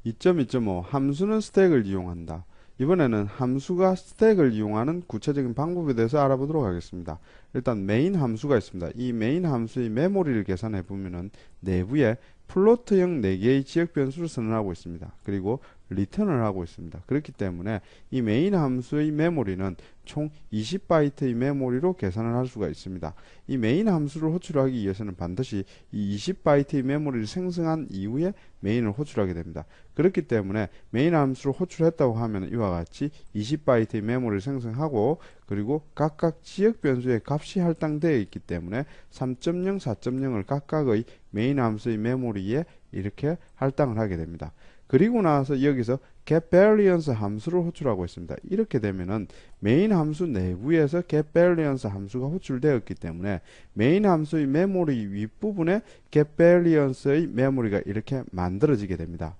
2.2.5 함수는 스택을 이용한다. 이번에는 함수가 스택을 이용하는 구체적인 방법에 대해서 알아보도록 하겠습니다. 일단 메인 함수가 있습니다. 이 메인 함수의 메모리를 계산해 보면은 내부에 플로트형 4개의 지역 변수를 선언하고 있습니다. 그리고 리턴을 하고 있습니다. 그렇기 때문에 이 메인 함수의 메모리는 총 20바이트의 메모리로 계산을 할 수가 있습니다. 이 메인 함수를 호출하기 위해서는 반드시 이 20바이트의 메모리를 생성한 이후에 메인을 호출하게 됩니다. 그렇기 때문에 메인 함수를 호출했다고 하면 이와 같이 20바이트의 메모리를 생성하고 그리고 각각 지역 변수의 값이 할당되어 있기 때문에 3.0, 4.0을 각각의 메인 함수의 메모리에 이렇게 할당을 하게 됩니다. 그리고 나서 여기서 getVariance 함수를 호출하고 있습니다. 이렇게 되면은 메인 함수 내부에서 getVariance 함수가 호출되었기 때문에 메인 함수의 메모리 윗부분에 getVariance의 메모리가 이렇게 만들어지게 됩니다.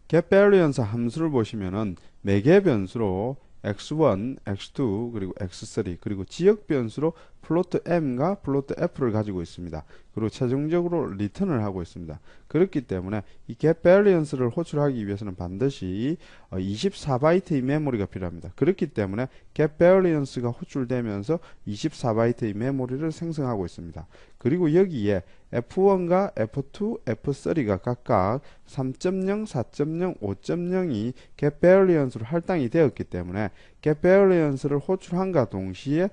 getVariance 함수를 보시면은 매개 변수로 x1, x2, 그리고 x3, 그리고 지역 변수로 플로트 m과 플로트 f를 가지고 있습니다. 그리고 최종적으로 리턴을 하고 있습니다. 그렇기 때문에 이 getVariance를 호출하기 위해서는 반드시 24바이트의 메모리가 필요합니다. 그렇기 때문에 getVariance가 호출되면서 24바이트의 메모리를 생성하고 있습니다. 그리고 여기에 F1과 F2, F3가 각각 3.0, 4.0, 5.0이 getVariance로 할당이 되었기 때문에 getVariance를 호출함과 동시에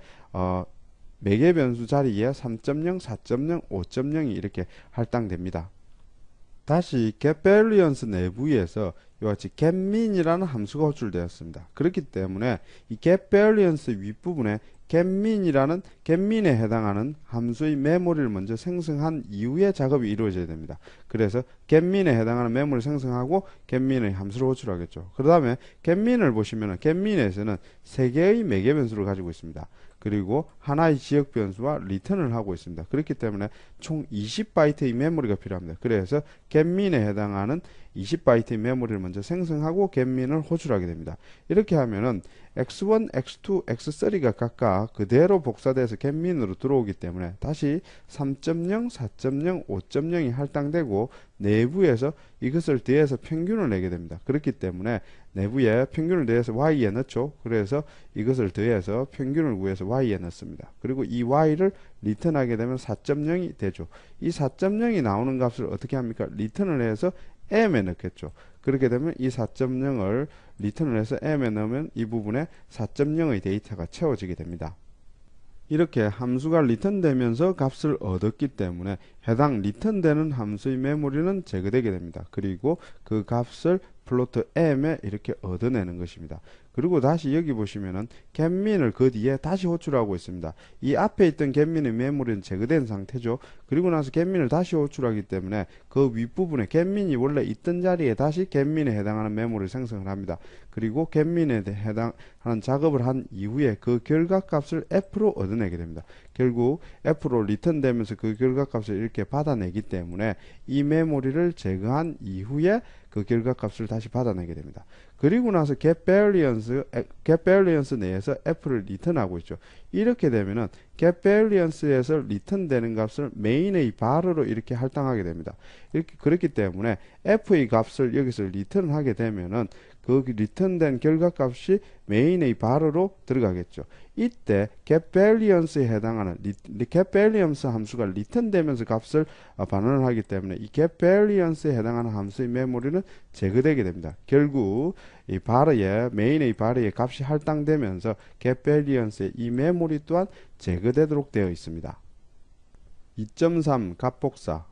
매개 변수 자리에 3.0, 4.0, 5.0이 이렇게 할당됩니다. 다시 getVariance 내부에서 이와 같이 getMin이라는 함수가 호출되었습니다. 그렇기 때문에 이 getVariance 윗부분에 getMin에 해당하는 함수의 메모리를 먼저 생성한 이후에 작업이 이루어져야 됩니다. 그래서 getMin에 해당하는 메모리를 생성하고 getMin의 함수를 호출하겠죠. 그 다음에 getMin을 보시면 getMin에서는 3개의 매개 변수를 가지고 있습니다. 그리고 하나의 지역 변수와 리턴을 하고 있습니다. 그렇기 때문에 총 20바이트의 메모리가 필요합니다. 그래서 getMin에 해당하는 20바이트의 메모리를 먼저 생성하고 getMin을 호출하게 됩니다. 이렇게 하면은 x1, x2, x3가 각각 그대로 복사돼서 getMin으로 들어오기 때문에 다시 3.0, 4.0, 5.0이 할당되고 내부에서 이것을 더해서 평균을 내게 됩니다. 그렇기 때문에 내부에 평균을 더해서 y에 넣죠. 그래서 이것을 더해서 평균을 구해서 y에 넣습니다. 그리고 이 y를 리턴하게 되면 4.0이 되죠. 이 4.0이 나오는 값을 어떻게 합니까? 리턴을 해서 m에 넣겠죠. 그렇게 되면 이 4.0을 리턴을 해서 m에 넣으면 이 부분에 4.0의 데이터가 채워지게 됩니다. 이렇게 함수가 리턴되면서 값을 얻었기 때문에 해당 리턴되는 함수의 메모리는 제거되게 됩니다. 그리고 그 값을 플로트 m에 이렇게 얻어내는 것입니다. 그리고 다시 여기 보시면은 getMin을 그 뒤에 다시 호출하고 있습니다. 이 앞에 있던 getMin의 메모리는 제거된 상태죠. 그리고 나서 getMin을 다시 호출하기 때문에 그 윗부분에 getMin이 원래 있던 자리에 다시 getMin에 해당하는 메모리를 생성을 합니다. 그리고 getMin에 해당하는 작업을 한 이후에 그 결과값을 f로 얻어내게 됩니다. 결국 f로 리턴되면서 그 결과값을 이렇게 받아내기 때문에 이 메모리를 제거한 이후에 그 결과값을 다시 받아내게 됩니다. 그리고 나서 getVariance 내에서 f를 리턴하고 있죠. 이렇게 되면은 getVariance에서 리턴되는 값을 main의 var로 이렇게 할당하게 됩니다. 이렇게 그렇기 때문에 f의 값을 여기서 리턴하게 되면은 그 리턴된 결과값이 main의 var로 들어가겠죠. 이때 getVariance에 해당하는 getVariance 함수가 리턴되면서 값을 반환을 하기 때문에 이 getVariance에 해당하는 함수의 메모리는 제거되게 됩니다. 결국 이 var의 main의 var의 값이 할당되면서 getVariance의 이 메모리 또한 제거되도록 되어 있습니다. 2.3 값복사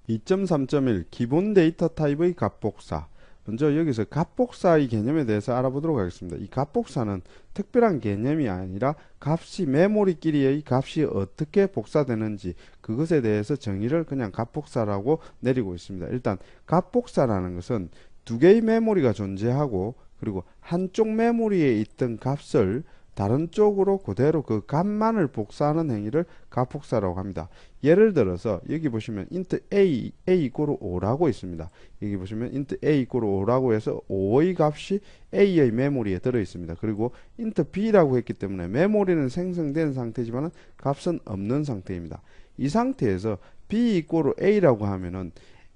2.3.1 기본 데이터 타입의 값복사. 먼저 여기서 값복사의 개념에 대해서 알아보도록 하겠습니다. 이 값복사는 특별한 개념이 아니라 값이 메모리끼리의 값이 어떻게 복사되는지 그것에 대해서 정의를 그냥 값복사라고 내리고 있습니다. 일단 값복사라는 것은 두 개의 메모리가 존재하고 그리고 한쪽 메모리에 있던 값을 다른 쪽으로 그대로 그 값만을 복사하는 행위를 값복사라고 합니다. 예를 들어서 여기 보시면 int a 이꼬르 5라고 있습니다. 여기 보시면 int a 이꼬르 5라고 해서 5의 값이 a의 메모리에 들어 있습니다. 그리고 int b라고 했기 때문에 메모리는 생성된 상태지만 값은 없는 상태입니다. 이 상태에서 b 이꼬르 a라고 하면은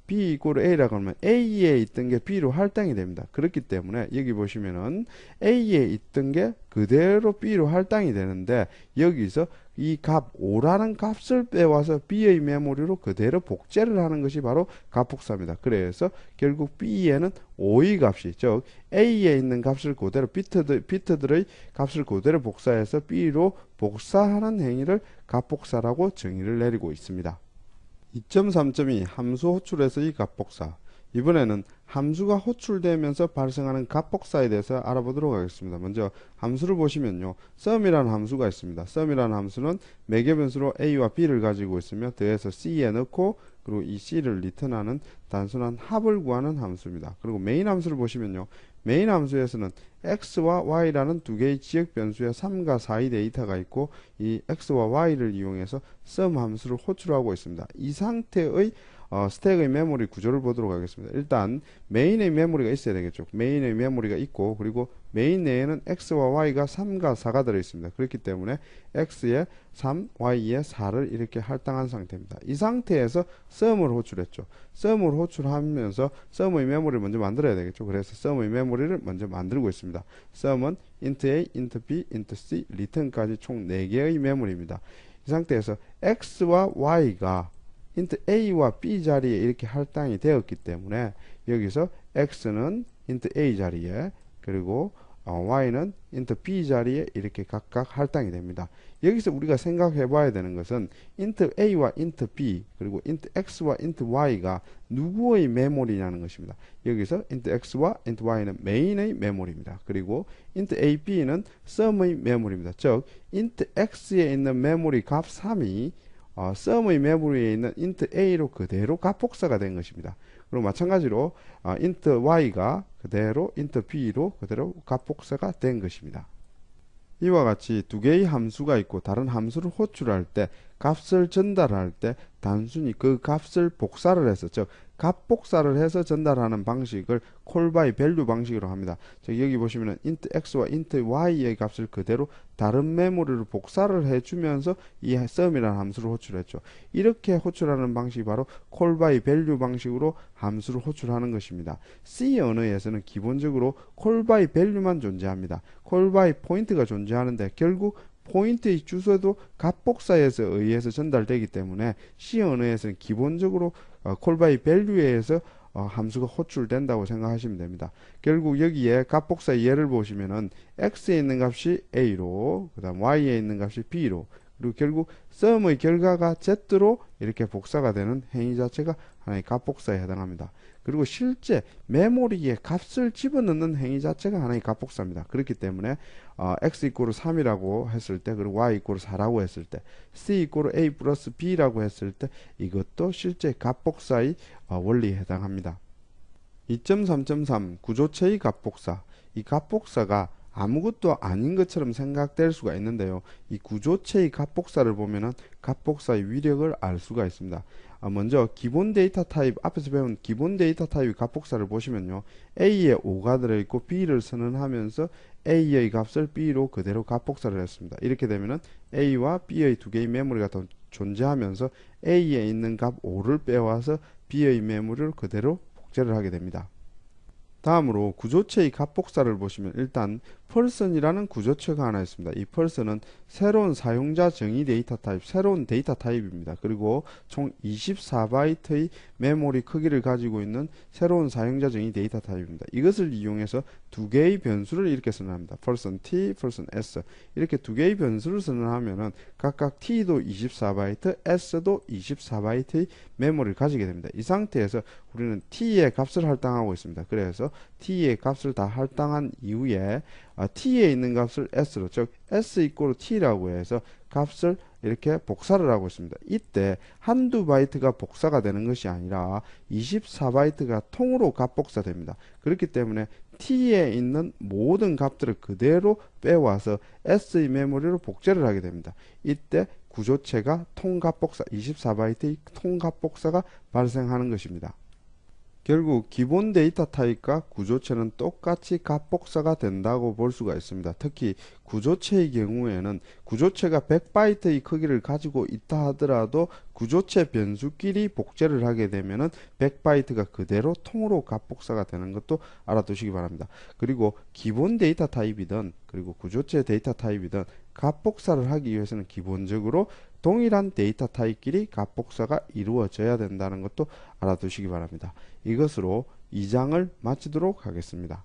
B 이꼬르 A라고 하면 A에 있던 게 B로 할당이 됩니다. 그렇기 때문에 여기 보시면은 A에 있던 게 그대로 B로 할당이 되는데 여기서 이 값 5라는 값을 빼와서 B의 메모리로 그대로 복제를 하는 것이 바로 값복사입니다. 그래서 결국 B에는 5의 값이 즉 A에 있는 값을 그대로 비트들의 값을 그대로 복사해서 B로 복사하는 행위를 값복사라고 정의를 내리고 있습니다. 2.3.2 함수 호출에서의 값복사. 이번에는 함수가 호출되면서 발생하는 값복사에 대해서 알아보도록 하겠습니다. 먼저 함수를 보시면요. sum이라는 함수가 있습니다. sum이라는 함수는 매개 변수로 a와 b를 가지고 있으며 더해서 c에 넣고 그리고 이 c를 리턴하는 단순한 합을 구하는 함수입니다. 그리고 메인 함수를 보시면요. 메인 함수에서는 x와 y라는 두 개의 지역 변수의 3과 4의 데이터가 있고 이 x와 y를 이용해서 sum 함수를 호출하고 있습니다. 이 상태의 스택의 메모리 구조를 보도록 하겠습니다. 일단 메인의 메모리가 있어야 되겠죠. 메인의 메모리가 있고 그리고 메인 내에는 x와 y가 3과 4가 들어 있습니다. 그렇기 때문에 x에 3, y에 4를 이렇게 할당한 상태입니다. 이 상태에서 sum을 호출했죠. sum을 호출하면서 sum의 메모리를 먼저 만들어야 되겠죠. 그래서 sum의 메모리를 먼저 만들고 있습니다. sum은 int a, int b, int c, return까지 총 4개의 메모리입니다. 이 상태에서 x와 y가 int a와 b 자리에 이렇게 할당이 되었기 때문에 여기서 x는 int a 자리에 그리고 y는 int b 자리에 이렇게 각각 할당이 됩니다. 여기서 우리가 생각해 봐야 되는 것은 int a와 int b 그리고 int x와 int y가 누구의 메모리냐는 것입니다. 여기서 int x와 int y는 메인의 메모리입니다. 그리고 int a, b는 sum의 메모리입니다. 즉 int x에 있는 메모리 값 3이 sum의 메모리에 있는 int a로 그대로 값복사가 된 것입니다. 그리고 마찬가지로 int y가 그대로 int b로 그대로 값복사가 된 것입니다. 이와 같이 두 개의 함수가 있고 다른 함수를 호출할 때 값을 전달할 때 단순히 그 값을 복사를 해서 즉 값복사를 해서 전달하는 방식을 call by value 방식으로 합니다. 즉 여기 보시면은 int x와 int y의 값을 그대로 다른 메모리로 복사를 해주면서 이 sum이라는 함수를 호출했죠. 이렇게 호출하는 방식이 바로 call by value 방식으로 함수를 호출하는 것입니다. C 언어에서는 기본적으로 call by value만 존재합니다. call by point가 존재하는데 결국 포인트의 주소도 값복사에서 의해서 전달되기 때문에 C 언어에서는 기본적으로 call by value에서 함수가 호출된다고 생각하시면 됩니다. 결국 여기에 값복사의 예를 보시면은 x에 있는 값이 a로 그 다음 y에 있는 값이 b로 그리고 결국 sum의 결과가 z로 이렇게 복사가 되는 행위 자체가 하나의 값복사에 해당합니다. 그리고 실제 메모리에 값을 집어넣는 행위 자체가 하나의 값복사입니다. 그렇기 때문에 x 이꼬르 3이라고 했을 때 그리고 y 이꼬르 4라고 했을 때 c 이꼬르 a 플러스 b라고 했을 때 이것도 실제 값복사의 원리에 해당합니다. 2.3.3 구조체의 값복사. 이 값복사가 아무것도 아닌 것처럼 생각될 수가 있는데요. 이 구조체의 값복사를 보면은 값복사의 위력을 알 수가 있습니다. 먼저 기본 데이터 타입 앞에서 배운 기본 데이터 타입 값복사를 보시면요. A에 5가 들어있고 B를 선언하면서 A의 값을 B로 그대로 값복사를 했습니다. 이렇게 되면은 A와 B의 두 개의 메모리가 더 존재하면서 A에 있는 값 5를 빼와서 B의 메모리를 그대로 복제를 하게 됩니다. 다음으로 구조체의 값복사를 보시면 일단 person이라는 구조체가 하나 있습니다. 이 person은 새로운 사용자 정의 데이터 타입, 새로운 데이터 타입입니다. 그리고 총 24바이트의 메모리 크기를 가지고 있는 새로운 사용자 정의 데이터 타입입니다. 이것을 이용해서 두 개의 변수를 이렇게 선언합니다. person t, person s 이렇게 두 개의 변수를 선언하면은 각각 t도 24바이트, s도 24바이트의 메모리를 가지게 됩니다. 이 상태에서 우리는 t의 값을 할당하고 있습니다. 그래서 t의 값을 다 할당한 이후에 t에 있는 값을 s로 즉 s 이꼬르 t라고 해서 값을 이렇게 복사를 하고 있습니다. 이때 한두 바이트가 복사가 되는 것이 아니라 24바이트가 통으로 값복사됩니다. 그렇기 때문에 t에 있는 모든 값들을 그대로 빼와서 s의 메모리로 복제를 하게 됩니다. 이때 구조체가 통값복사 24바이트의 통값복사가 발생하는 것입니다. 결국 기본 데이터 타입과 구조체는 똑같이 값복사가 된다고 볼 수가 있습니다. 특히 구조체의 경우에는 구조체가 100바이트의 크기를 가지고 있다 하더라도 구조체 변수끼리 복제를 하게 되면은 100바이트가 그대로 통으로 값복사가 되는 것도 알아두시기 바랍니다. 그리고 기본 데이터 타입이든 그리고 구조체 데이터 타입이든 값복사를 하기 위해서는 기본적으로 동일한 데이터 타입끼리 값복사가 이루어져야 된다는 것도 알아두시기 바랍니다. 이것으로 2장을 마치도록 하겠습니다.